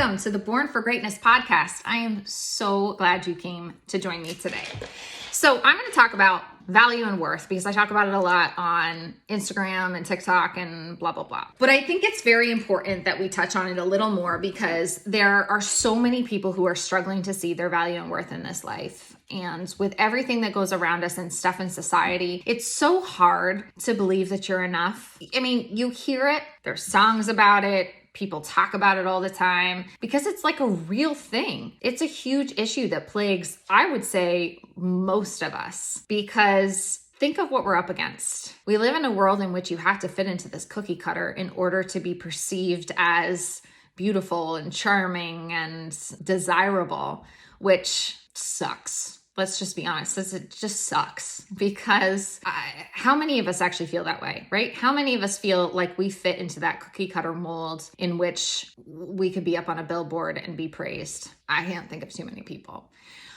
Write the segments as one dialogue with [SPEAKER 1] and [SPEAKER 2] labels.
[SPEAKER 1] welcome to the Born for Greatness podcast. I am so glad you came to join me today. So I'm going to talk about value and worth because I talk about it a lot on Instagram and TikTok and blah, blah, blah. But I think it's very important that we touch on it a little more because there are so many people who are struggling to see their value and worth in this life. And with everything that goes around us and stuff in society, it's so hard to believe that you're enough. I mean, you hear it, there's songs about it, people talk about it all the time because it's like a real thing. It's a huge issue that plagues, I would say, most of us because think of what we're up against. We live in a world in which you have to fit into this cookie cutter in order to be perceived as beautiful and charming and desirable, which sucks. Let's just be honest, it just sucks because how many of us actually feel that way, right? How many of us feel like we fit into that cookie cutter mold in which we could be up on a billboard and be praised? I can't think of too many people.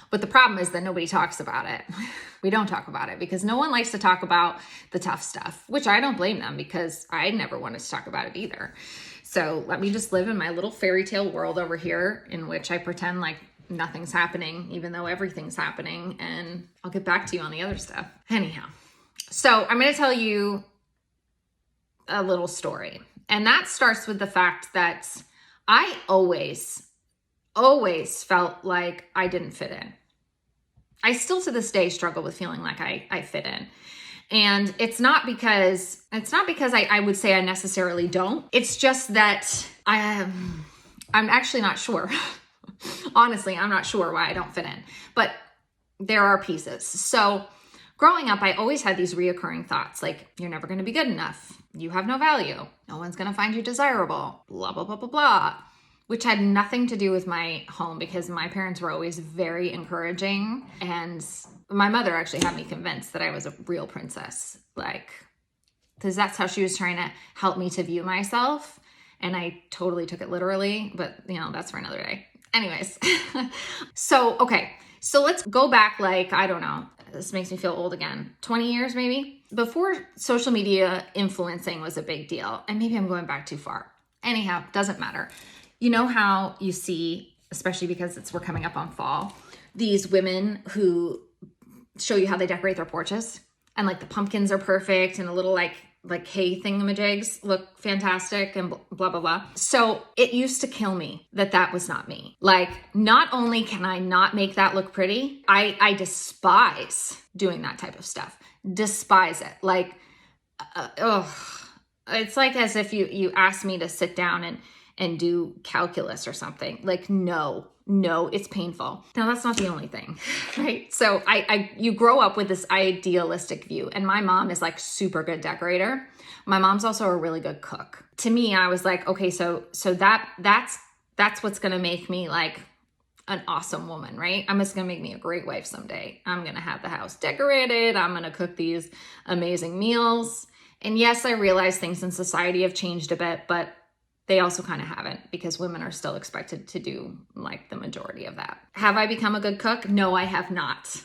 [SPEAKER 1] But the problem is that nobody talks about it. We don't talk about it because no one likes to talk about the tough stuff, which I don't blame them because I never wanted to talk about it either. So let me just live in my little fairy tale world over here in which I pretend like nothing's happening, even though everything's happening. And I'll get back to you on the other stuff. Anyhow, so I'm going to tell you a little story. And that starts with the fact that I always felt like I didn't fit in. I still to this day struggle with feeling like I fit in. And it's not because I would say I necessarily don't. It's just that I'm actually not sure. Honestly, I'm not sure why I don't fit in, but there are pieces. So growing up, I always had these reoccurring thoughts like, you're never going to be good enough. You have no value. No one's going to find you desirable, blah, blah, blah, blah, blah, which had nothing to do with my home because my parents were always very encouraging. And my mother actually had me convinced that I was a real princess, because that's how she was trying to help me to view myself. And I totally took it literally, but that's for another day. Anyways, so let's go back I don't know, this makes me feel old again, 20 years maybe? Before social media influencing was a big deal, and maybe I'm going back too far. Anyhow, doesn't matter. You know how you see, especially because we're coming up on fall, these women who show you how they decorate their porches, and the pumpkins are perfect, and a little hay thingamajigs look fantastic and blah, blah, blah. So it used to kill me that was not me. Not only can I not make that look pretty, I despise doing that type of stuff. Despise it. It's like as if you asked me to sit down and do calculus or something. No, it's painful. Now that's not the only thing, right? So you grow up with this idealistic view, and my mom is super good decorator. My mom's also a really good cook. To me, I was like, okay, so that's what's gonna make me an awesome woman, right? It's gonna make me a great wife someday. I'm gonna have the house decorated. I'm gonna cook these amazing meals. And yes, I realize things in society have changed a bit, but they also kind of haven't because women are still expected to do the majority of that. Have I become a good cook? No, I have not.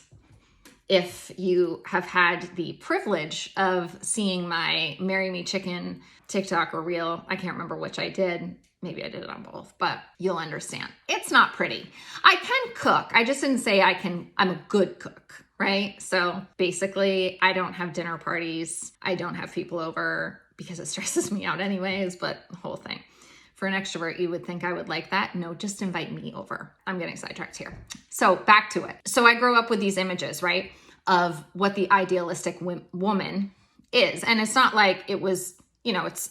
[SPEAKER 1] If you have had the privilege of seeing my Marry Me Chicken TikTok or Reel, I can't remember which I did. Maybe I did it on both, but you'll understand. It's not pretty. I can cook. I just didn't say I'm a good cook, right? So basically, I don't have dinner parties. I don't have people over because it stresses me out anyways, but the whole thing. For an extrovert, you would think I would like that. No, just invite me over. I'm getting sidetracked here. So back to it. So I grew up with these images, right, of what the idealistic woman is. And it's not like it was, it's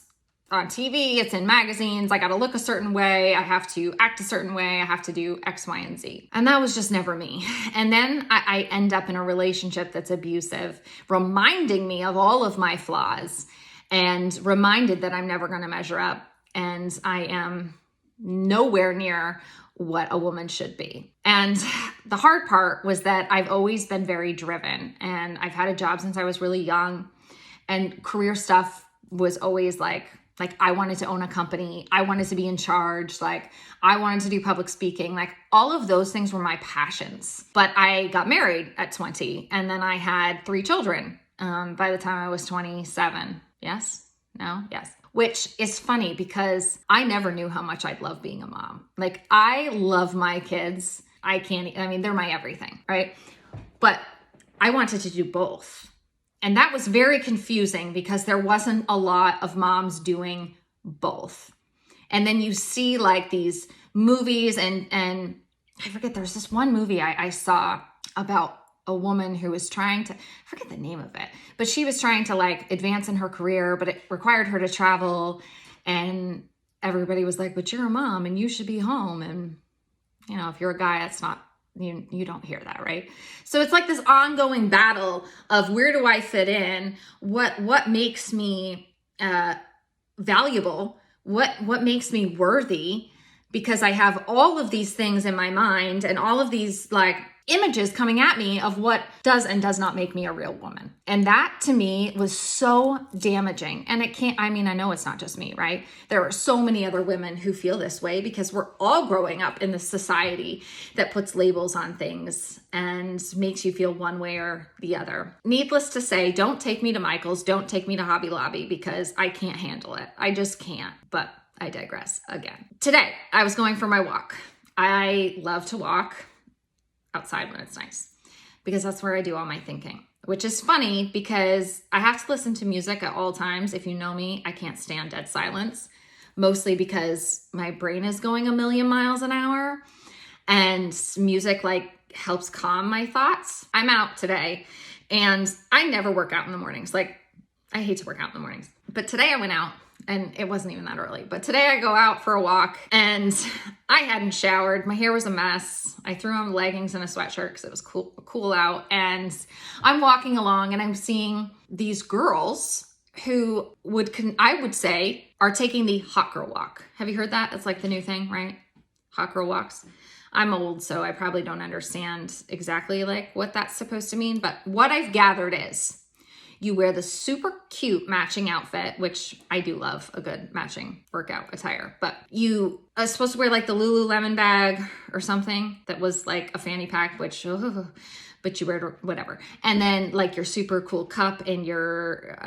[SPEAKER 1] on TV, it's in magazines. I got to look a certain way. I have to act a certain way. I have to do X, Y, and Z. And that was just never me. And then I end up in a relationship that's abusive, reminding me of all of my flaws and reminded that I'm never going to measure up. And I am nowhere near what a woman should be. And the hard part was that I've always been very driven, and I've had a job since I was really young, and career stuff was always like I wanted to own a company. I wanted to be in charge. I wanted to do public speaking. All of those things were my passions. But I got married at 20, and then I had 3 children by the time I was 27. Yes? No? Yes. which is funny because I never knew how much I'd love being a mom. Like, I love my kids. They're my everything, right? But I wanted to do both. And that was very confusing because there wasn't a lot of moms doing both. And then you see like these movies and I forget, there's this one movie I saw about a woman who was trying to, I forget the name of it, but she was trying to like advance in her career, but it required her to travel. And everybody was like, but you're a mom and you should be home. And, you know, if you're a guy, that's not, you don't hear that, right? So it's like this ongoing battle of where do I fit in? What makes me valuable? What makes me worthy? Because I have all of these things in my mind and all of these like images coming at me of what does and does not make me a real woman. And that to me was so damaging. And I know it's not just me, right? There are so many other women who feel this way because we're all growing up in this society that puts labels on things and makes you feel one way or the other. Needless to say, don't take me to Michael's, don't take me to Hobby Lobby because I can't handle it. I just can't, but I digress again. Today, I was going for my walk. I love to walk outside when it's nice because that's where I do all my thinking, which is funny because I have to listen to music at all times. If you know me, I can't stand dead silence, mostly because my brain is going a million miles an hour and music like helps calm my thoughts. I'm out today and I never work out in the mornings. Like, I hate to work out in the mornings, but today I went out. And it wasn't even that early. But today I go out for a walk and I hadn't showered. My hair was a mess. I threw on leggings and a sweatshirt because it was cool out. And I'm walking along and I'm seeing these girls who I would say are taking the hot girl walk. Have you heard that? It's like the new thing, right? Hot girl walks. I'm old, so I probably don't understand exactly like what that's supposed to mean. But what I've gathered is you wear the super cute matching outfit, which I do love a good matching workout attire, but you are supposed to wear like the Lululemon bag or something that was like a fanny pack, but you wear whatever. And then like your super cool cup and your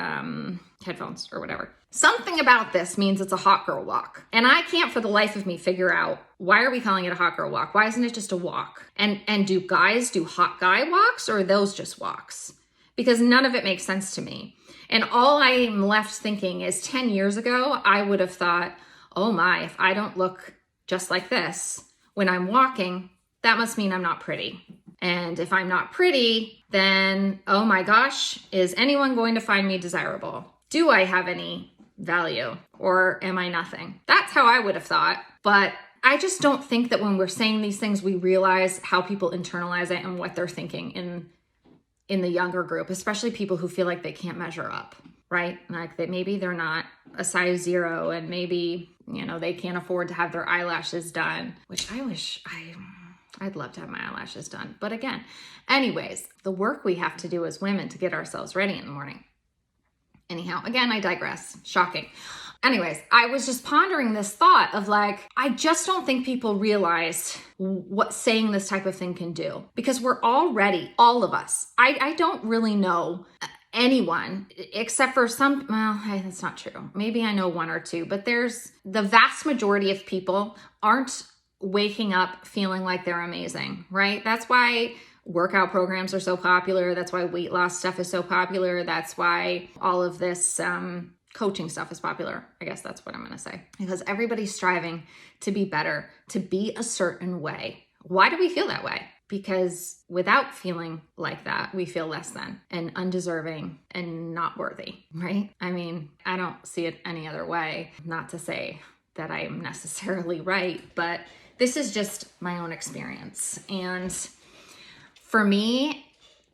[SPEAKER 1] headphones or whatever. Something about this means it's a hot girl walk. And I can't for the life of me figure out, why are we calling it a hot girl walk? Why isn't it just a walk? And do guys do hot guy walks or are those just walks? Because none of it makes sense to me. And all I'm left thinking is 10 years ago, I would have thought, oh my, if I don't look just like this when I'm walking, that must mean I'm not pretty. And if I'm not pretty, then, oh my gosh, is anyone going to find me desirable? Do I have any value or am I nothing? That's how I would have thought. But I just don't think that when we're saying these things, we realize how people internalize it and what they're thinking in the younger group, especially people who feel like they can't measure up, right? Like that maybe they're not a size 0 and maybe, they can't afford to have their eyelashes done, which I'd love to have my eyelashes done. But again, anyways, the work we have to do as women to get ourselves ready in the morning. Anyhow, again, I digress. Shocking. Anyways, I was just pondering this thought of like, I just don't think people realize what saying this type of thing can do because we're already, all of us. I don't really know anyone except for some, well, that's not true. Maybe I know one or two, but there's the vast majority of people aren't waking up feeling like they're amazing, right? That's why workout programs are so popular. That's why weight loss stuff is so popular. That's why all of this, coaching stuff is popular. I guess that's what I'm going to say. Because everybody's striving to be better, to be a certain way. Why do we feel that way? Because without feeling like that, we feel less than and undeserving and not worthy, right? I mean, I don't see it any other way. Not to say that I am necessarily right, but this is just my own experience. And for me,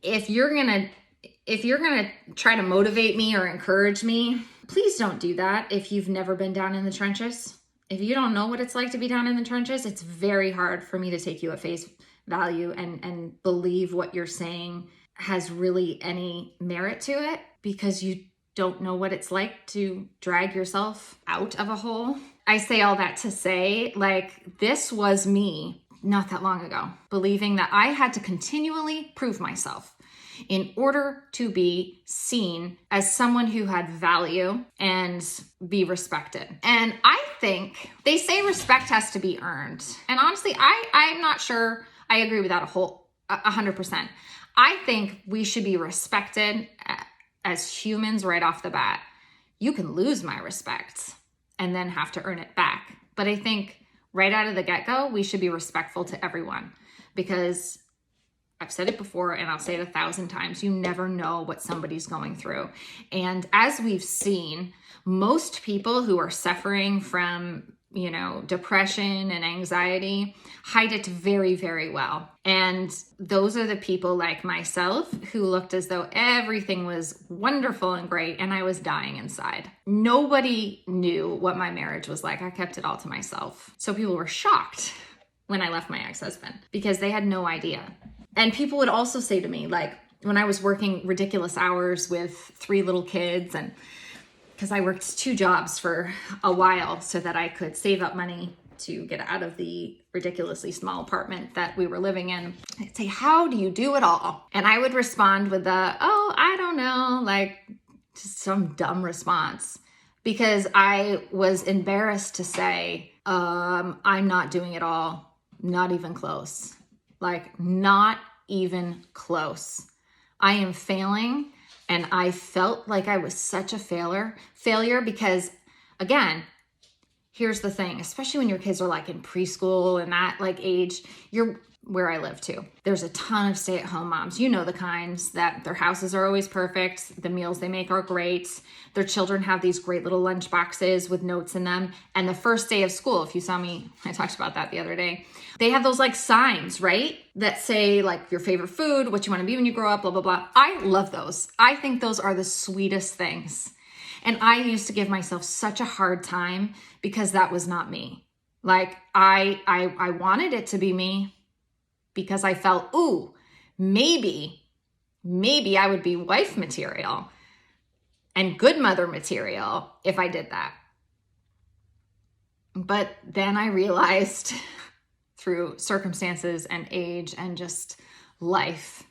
[SPEAKER 1] if you're going to try to motivate me or encourage me, please don't do that if you've never been down in the trenches. If you don't know what it's like to be down in the trenches, it's very hard for me to take you at face value and believe what you're saying has really any merit to it because you don't know what it's like to drag yourself out of a hole. I say all that to say, like, this was me not that long ago, believing that I had to continually prove myself. in order to be seen as someone who had value and be respected. And I think they say respect has to be earned. And honestly, I'm not sure I agree with that 100%. I think we should be respected as humans right off the bat. You can lose my respect and then have to earn it back. But I think right out of the get-go, we should be respectful to everyone, because I've said it before and I'll say it 1,000 times, you never know what somebody's going through. And as we've seen, most people who are suffering from, depression and anxiety hide it very, very well. And those are the people like myself who looked as though everything was wonderful and great and I was dying inside. Nobody knew what my marriage was like. I kept it all to myself. So people were shocked when I left my ex-husband because they had no idea. And people would also say to me, like, when I was working ridiculous hours with 3 little kids, and because I worked 2 jobs for a while so that I could save up money to get out of the ridiculously small apartment that we were living in, I'd say, how do you do it all? And I would respond with I don't know, like just some dumb response, because I was embarrassed to say, I'm not doing it all, not even close. Like, not even close. I am failing. And I felt like I was such a failure because, again, here's the thing, especially when your kids are like in preschool and that like age, you're where I live too. There's a ton of stay-at-home moms. You know the kinds that their houses are always perfect. The meals they make are great. Their children have these great little lunch boxes with notes in them. And the first day of school, if you saw me, I talked about that the other day, they have those like signs, right? That say like your favorite food, what you want to be when you grow up, blah, blah, blah. I love those. I think those are the sweetest things. And I used to give myself such a hard time because that was not me. Like I wanted it to be me, because I felt, maybe I would be wife material and good mother material if I did that. But then I realized through circumstances and age and just life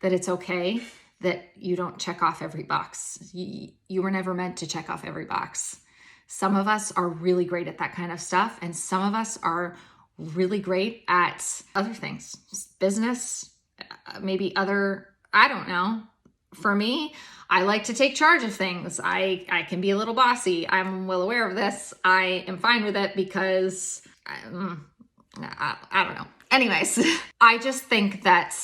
[SPEAKER 1] that it's okay that you don't check off every box. You were never meant to check off every box. Some of us are really great at that kind of stuff, and some of us are really great at other things, just business, maybe other, I don't know. For me, I like to take charge of things. I can be a little bossy. I'm well aware of this. I am fine with it because I don't know. Anyways, I just think that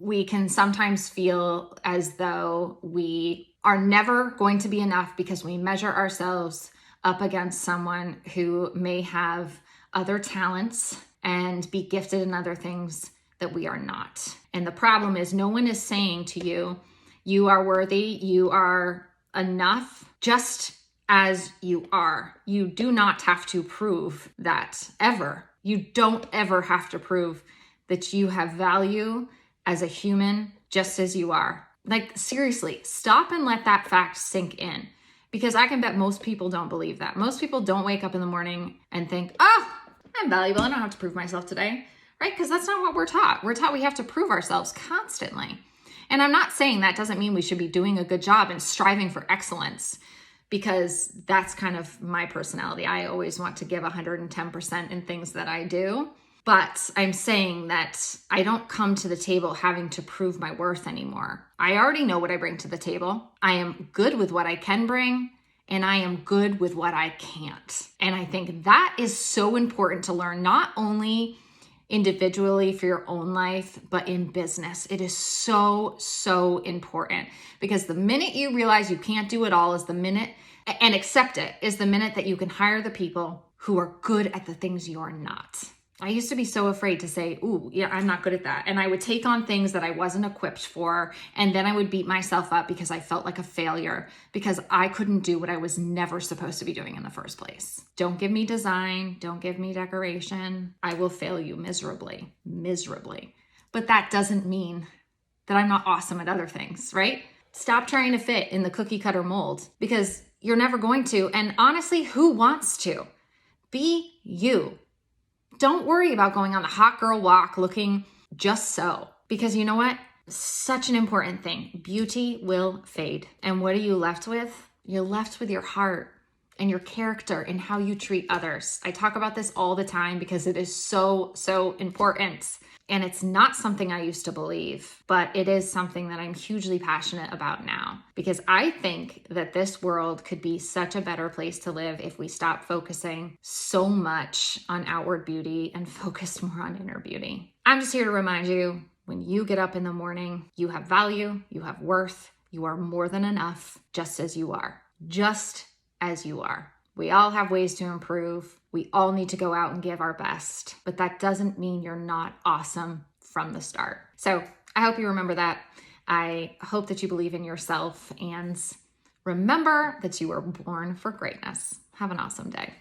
[SPEAKER 1] we can sometimes feel as though we are never going to be enough because we measure ourselves up against someone who may have other talents and be gifted in other things that we are not. And the problem is no one is saying to you, you are worthy, you are enough, just as you are. You do not have to prove that ever. You don't ever have to prove that you have value as a human, just as you are. Like, seriously, stop and let that fact sink in. Because I can bet most people don't believe that. Most people don't wake up in the morning and think, I'm valuable, I don't have to prove myself today, right? Because that's not what we're taught. We're taught we have to prove ourselves constantly. And I'm not saying that doesn't mean we should be doing a good job and striving for excellence, because that's kind of my personality. I always want to give 110% in things that I do. But I'm saying that I don't come to the table having to prove my worth anymore. I already know what I bring to the table. I am good with what I can bring, and I am good with what I can't. And I think that is so important to learn, not only individually for your own life, but in business. It is so, so important, because the minute you realize you can't do it all is the minute, and accept it, is the minute that you can hire the people who are good at the things you're not. I used to be so afraid to say, I'm not good at that. And I would take on things that I wasn't equipped for. And then I would beat myself up because I felt like a failure because I couldn't do what I was never supposed to be doing in the first place. Don't give me design. Don't give me decoration. I will fail you miserably, miserably. But that doesn't mean that I'm not awesome at other things, right? Stop trying to fit in the cookie cutter mold, because you're never going to. And honestly, who wants to? Be you. Don't worry about going on the hot girl walk looking just so, because you know what? such an important thing. Beauty will fade. And what are you left with? You're left with your heart and your character and how you treat others. I talk about this all the time because it is so, so important. And it's not something I used to believe, but it is something that I'm hugely passionate about now, because I think that this world could be such a better place to live if we stop focusing so much on outward beauty and focused more on inner beauty. I'm just here to remind you, when you get up in the morning, you have value, you have worth, you are more than enough, just as you are. Just as you are. We all have ways to improve. We all need to go out and give our best, but that doesn't mean you're not awesome from the start. So I hope you remember that. I hope that you believe in yourself, and remember that you were born for greatness. Have an awesome day.